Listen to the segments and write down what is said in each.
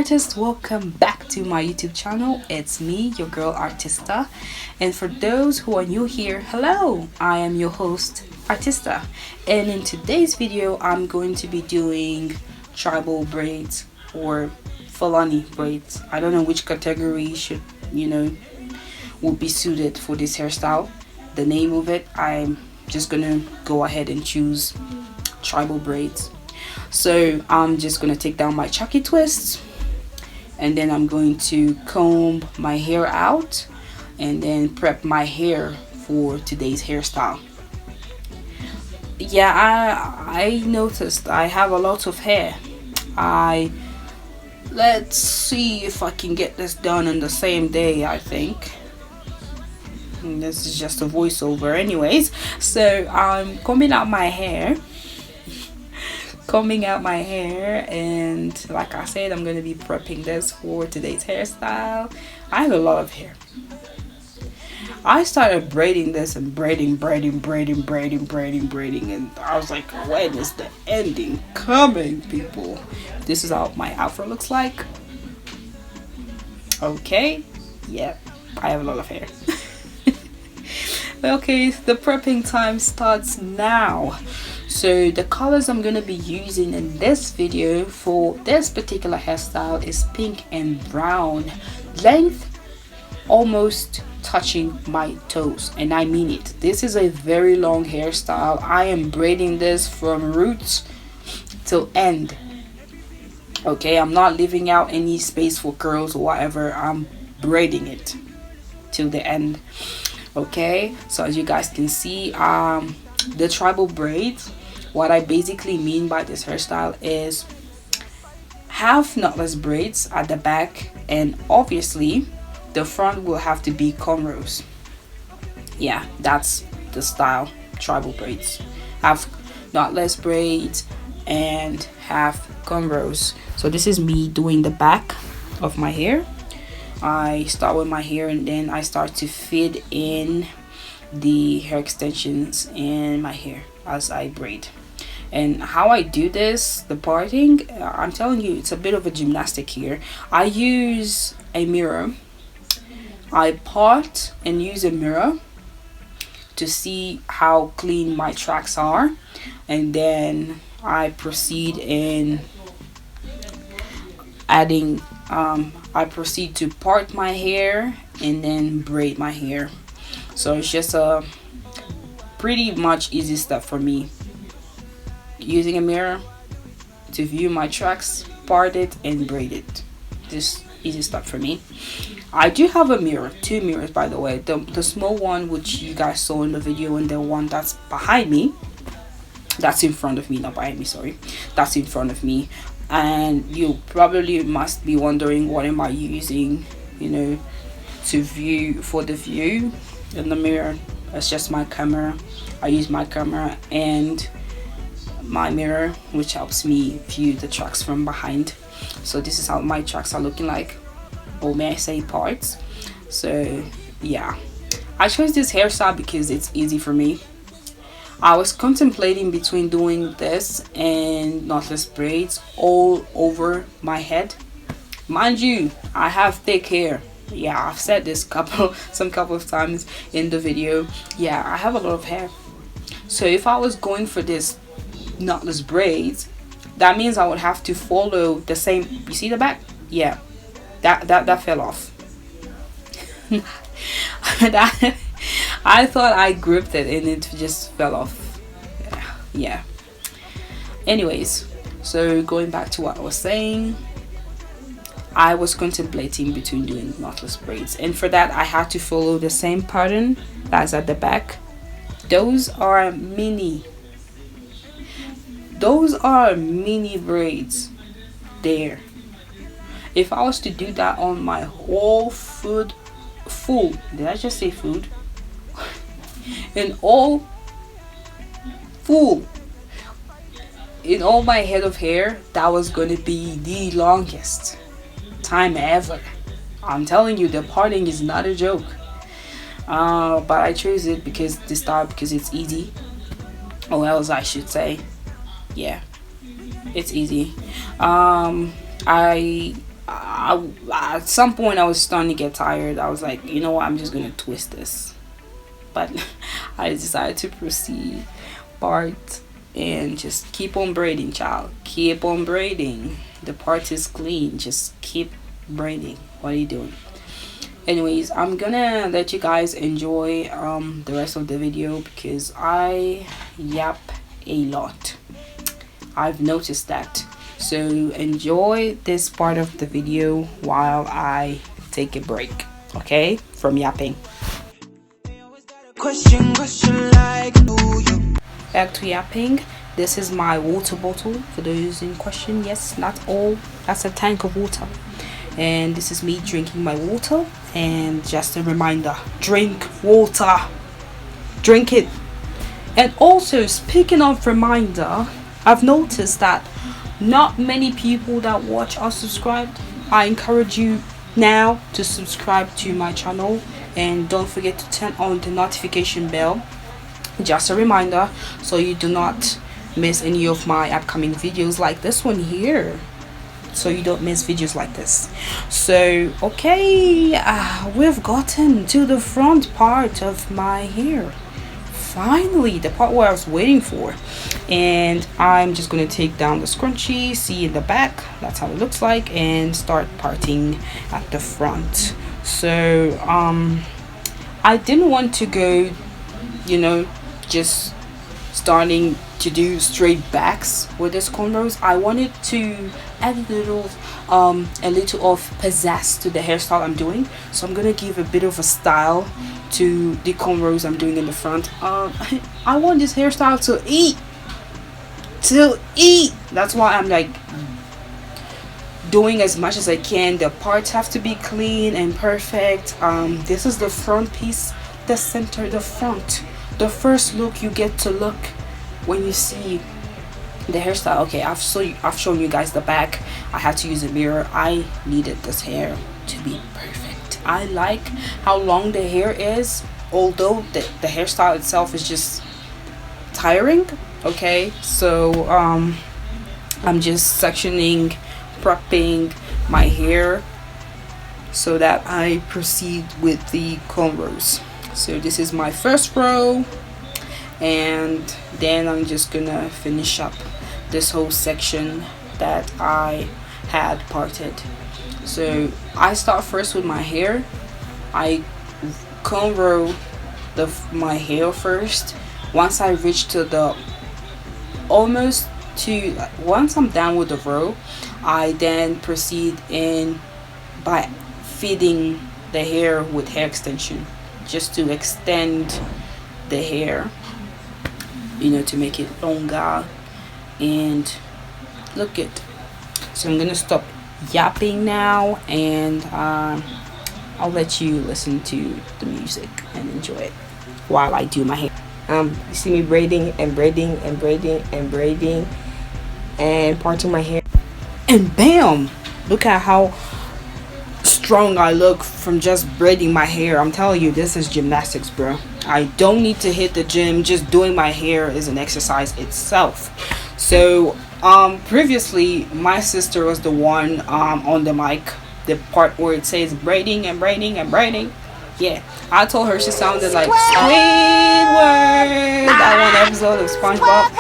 artists, welcome back to my YouTube channel. It's me, your girl Arteester, and for those who are new here, hello, I am your host Arteester, and in today's video I'm going to be doing tribal braids or Fulani braids. I don't know which category should would be suited for this hairstyle. The name of it, I'm just gonna go ahead and choose tribal braids. So I'm just gonna take down my chucky twists, and then I'm going to comb my hair out and then prep my hair for today's hairstyle. Yeah, I noticed I have a lot of hair. Let's see if I can get this done in the same day. I think this is just a voiceover anyways. So I'm combing out my hair and like I said, I'm going to be prepping this for today's hairstyle. I have a lot of hair. I started braiding this and braiding, and I was like, when is the ending coming, people? This is how my outfit looks like. Okay, yeah, I have a lot of hair. Okay, the prepping time starts now. So the colors I'm going to be using in this video for this particular hairstyle is pink and brown. Length almost touching my toes, and I mean it. This is a very long hairstyle. I am braiding this from roots till end. Okay, I'm not leaving out any space for curls or whatever. I'm braiding it till the end. Okay, so as you guys can see, the tribal braids, what I basically mean by this hairstyle is have knotless braids at the back, and obviously the front will have to be cornrows. Yeah, that's the style. Tribal braids have knotless braids and have cornrows. So this is me doing the back of my hair. I start with my hair and then I start to fit in the hair extensions in my hair as I braid. And how I do this, the parting, I'm telling you, it's a bit of a gymnastic here. I use a mirror. I part and use a mirror to see how clean my tracks are, and then I proceed in adding I proceed to part my hair and then braid my hair. So it's just a pretty much easy step for me, using a mirror to view my tracks, part it and braid it. Just easy step for me. I do have a mirror, two mirrors by the way, the small one which you guys saw in the video, and the one that's behind me, that's in front of me, not behind me, sorry, that's in front of me. And you probably must be wondering, what am I using, to view, for the view in the mirror? It's just my camera. I use my camera and my mirror, which helps me view the tracks from behind. So this is how my tracks are looking like, or may I say parts. So yeah, I chose this hairstyle because it's easy for me. I was contemplating between doing this and knotless braids all over my head. Mind you, I have thick hair. Yeah, I've said this some couple of times in the video. Yeah, I have a lot of hair. So if I was going for this knotless braids, that means I would have to follow the same. You see the back? Yeah, that fell off. I thought I gripped it and it just fell off. Yeah. Anyways, so going back to what I was saying, I was contemplating between doing knotless braids, and for that I had to follow the same pattern that's at the back. Those are mini braids there. If I was to do that on my whole full, did I just say food? In all my head of hair, that was going to be the longest time ever. I'm telling you, the parting is not a joke. But I chose it because it's easy, or else I should say, yeah, it's easy. I at some point I was starting to get tired. I was like, you know what, I'm just gonna twist this. But I decided to proceed part and just keep on braiding, child. Keep on braiding. The part is clean. Just keep braiding. What are you doing? Anyways, I'm gonna let you guys enjoy the rest of the video because I yap a lot. I've noticed that. So enjoy this part of the video while I take a break, okay, from yapping. Back to yapping. This is my water bottle for those in question. Yes, not all. That's a tank of water. And this is me drinking my water. And just a reminder, drink water. Drink it. And also, speaking of reminder, I've noticed that not many people that watch are subscribed. I encourage you now to subscribe to my channel. And don't forget to turn on the notification bell. Just a reminder, so you do not miss any of my upcoming videos like this one here. So you don't miss videos like this. So okay, we've gotten to the front part of my hair. Finally, the part where I was waiting for. And I'm just going to take down the scrunchie, see in the back, that's how it looks like, and start parting at the front. So I didn't want to go, you know, just starting to do straight backs with this cornrows. I wanted to add a little of pizzazz to the hairstyle I'm doing. So I'm gonna give a bit of a style to the cornrows I'm doing in the front. I want this hairstyle to eat. That's why I'm like doing as much as I can. The parts have to be clean and perfect. This is the front piece, the center, the front, the first look you get to look when you see the hairstyle. Okay, I've shown you guys the back. I had to use a mirror. I needed this hair to be perfect. I like how long the hair is, although the hairstyle itself is just tiring. Okay, so I'm just sectioning, prepping my hair so that I proceed with the cornrows. So this is my first row, and then I'm just gonna finish up this whole section that I had parted. So I start first with my hair. I cornrow my hair first. Once I reach to the once I'm done with the row, I then proceed in by feeding the hair with hair extension, just to extend the hair, you know, to make it longer and look good. So I'm gonna stop yapping now, and I'll let you listen to the music and enjoy it while I do my hair. You see me braiding and braiding and braiding and braiding and parting my hair, and bam, look at how strong I look from just braiding my hair. I'm telling you, this is gymnastics, bro. I don't need to hit the gym. Just doing my hair is an exercise itself. So previously my sister was the one on the mic, the part where it says braiding and braiding and braiding. Yeah, I told her she sounded like Squidward, that one episode of SpongeBob.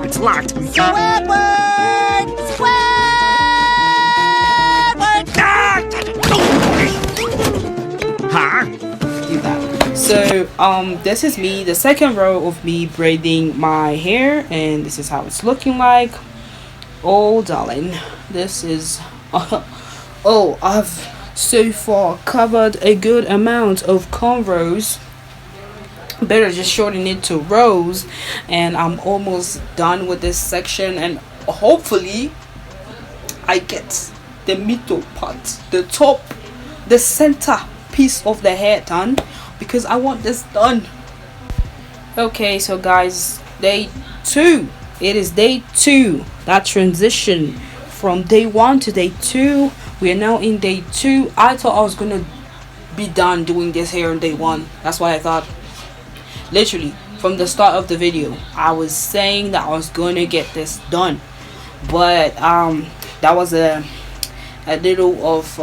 It's locked. So this is me, the second row of me braiding my hair, and this is how it's looking like. Oh darling, this is oh, I've so far covered a good amount of cornrows. Better just shorten it to rows, and I'm almost done with this section, and hopefully I get the middle part, the top, the center piece of the hair done, because I want this done. Okay, so guys, day 2, it is day 2, that transition from day 1 to day 2. We are now in day 2. I thought I was gonna be done doing this hair on day 1. That's what I thought. Literally from the start of the video I was saying that I was gonna get this done, but that was a little of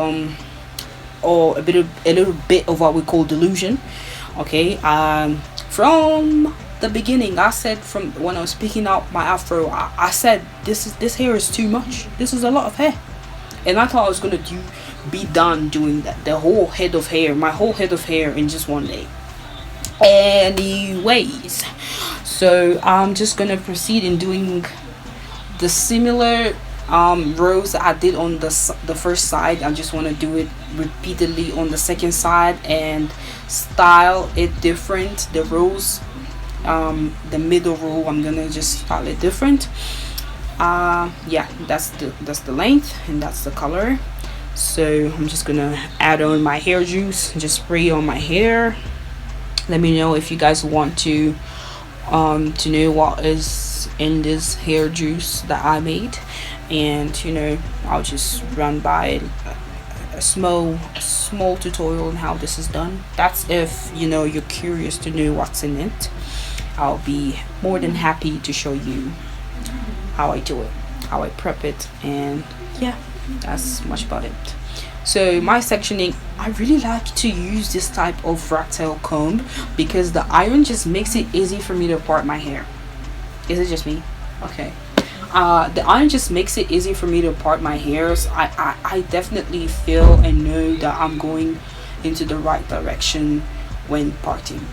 or a little bit of what we call delusion. Okay, from the beginning I said, from when I was picking out my afro, I said this hair is too much. This is a lot of hair, and I thought I was gonna be done doing that, the whole head of hair, my whole head of hair in just one day. Anyways, so I'm just gonna proceed in doing the similar rows that I did on the first side. I just want to do it repeatedly on the second side and style it different. The rows, the middle row, I'm gonna just style it different. Yeah, that's the length and that's the color. So I'm just gonna add on my hair juice, just spray on my hair. Let me know if you guys want to know what is in this hair juice that I made, and you know, I'll just run by a small tutorial on how this is done. That's if you know you're curious to know what's in it. I'll be more than happy to show you how I do it, how I prep it, and yeah, that's much about it. So my sectioning, I really like to use this type of fractal comb because the iron just makes it easy for me to part my hair. Is it just me? Okay. The iron just makes it easy for me to part my hairs. I definitely feel and know that I'm going into the right direction when parting.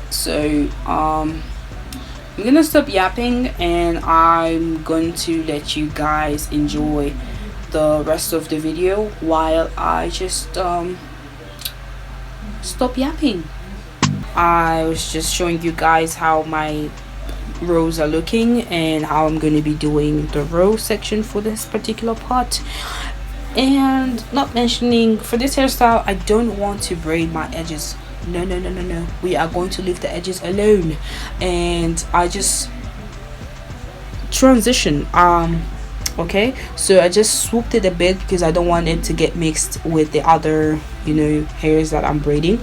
So I'm gonna stop yapping and I'm going to let you guys enjoy the rest of the video while I just stop yapping. I was just showing you guys how my rows are looking and how I'm going to be doing the row section for this particular part. And not mentioning, for this hairstyle I don't want to braid my edges. No, we are going to leave the edges alone, and I just transition. Okay, so I just swooped it a bit because I don't want it to get mixed with the other, you know, hairs that I'm braiding.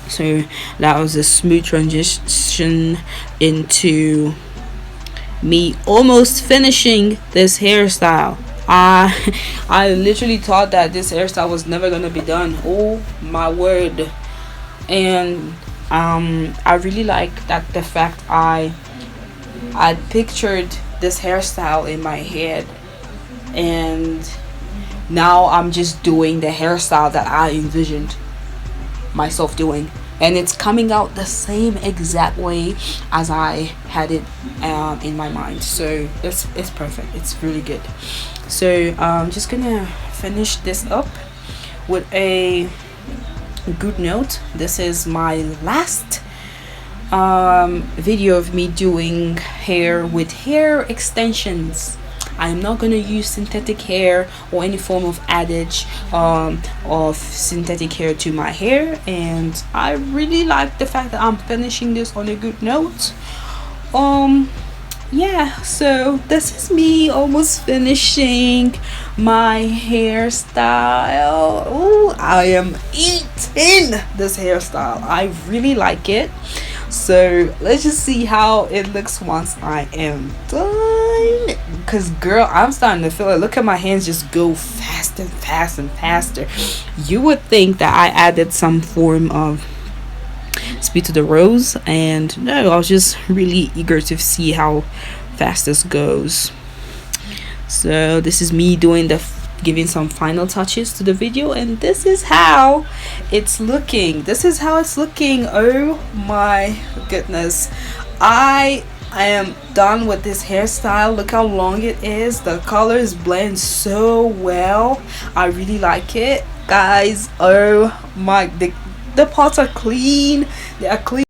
So that was a smooth transition into me almost finishing this hairstyle. I literally thought that this hairstyle was never gonna be done. Oh my word. And I really like that the fact I pictured this hairstyle in my head, and now I'm just doing the hairstyle that I envisioned myself doing, and it's coming out the same exact way as I had it in my mind. So it's perfect, it's really good. So I'm just gonna finish this up with a good note. This is my last video of me doing hair with hair extensions. I'm not gonna use synthetic hair or any form of adage of synthetic hair to my hair, and I really like the fact that I'm finishing this on a good note. Yeah, so this is me almost finishing my hairstyle. Oh, I am eating this hairstyle. I really like it. So let's just see how it looks once I am done, because girl, I'm starting to feel it. Look at my hands just go fast and fast and faster. You would think that I added some form of speed to the rows, and no, I was just really eager to see how fast this goes. So this is me doing giving some final touches to the video, and this is how it's looking. Oh my goodness, I am done with this hairstyle. Look how long it is. The colors blend so well. I really like it, guys. Oh my, the parts are clean. They are clean.